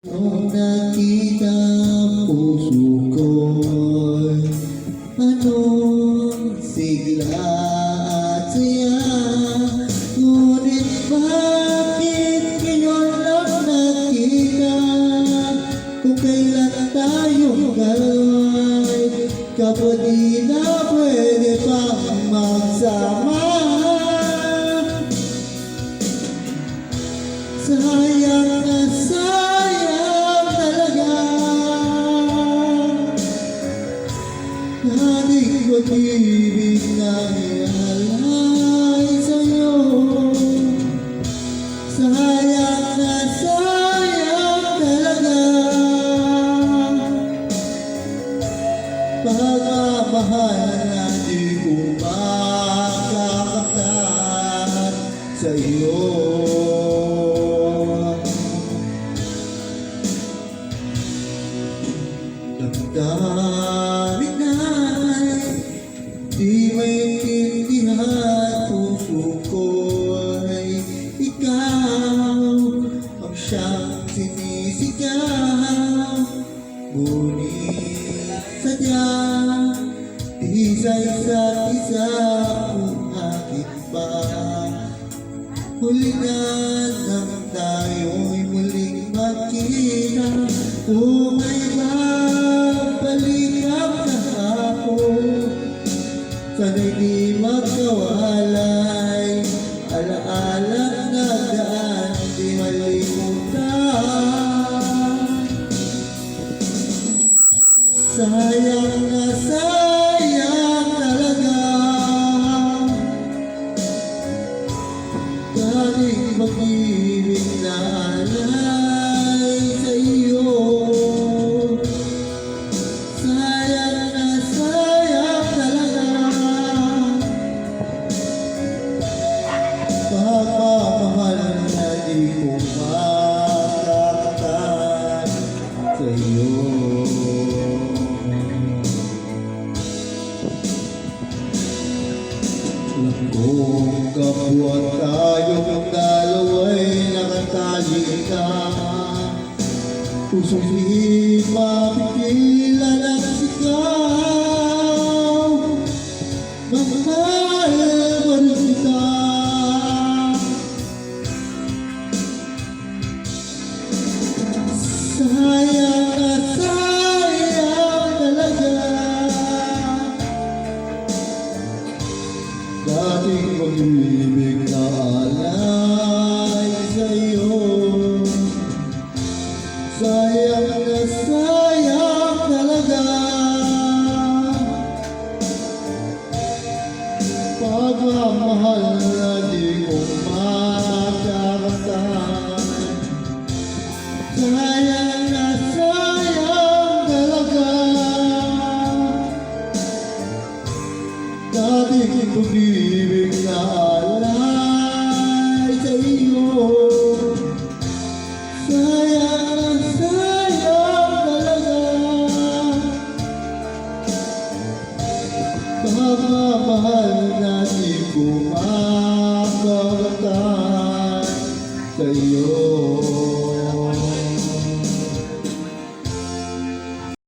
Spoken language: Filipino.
Nung nakita puso ko'y anong sigla at saya. Ngunit bakit ngayon lang nakita? Kung kailan tayong galay, kapag di na pwede pang magsama. Sayang na sayang talaga na di ko ibig na ialay sa'yo. Sayang na sayang talaga pagmamahal na di ko makakakat sa'yo. Damdamin na'y di maintindihan, puso ko'y ikaw ang siyang sinisigaw. Ngunit sadyang di sa isa't isa kung akit ba. Huli na nang tayo'y muling magkita. Kung may babalik ang kahapon, sana'y di magkawalay. Alaalang nagdaan, di malimutan. Sayang na sayang talaga dating pag-ibig na alay sa iyo. Sayang na sayang talaga pagmamahal na di ko makakakat sa iyo. Alam kong kapwa tayong dalawa'y nakatalika. Pusong di mapigilan ang sigaw. Mahal mo rin kita. Sayang na sayang talaga dating pag-ibig na alay sa'yo. Sayang na sayang talaga pagmamahal na di ko makakakat. Sayang na sayang talaga dating pag-ibig na alay sa iyo. Sayang na sayang talaga pagmamahal na di ko makakakat sa iyo.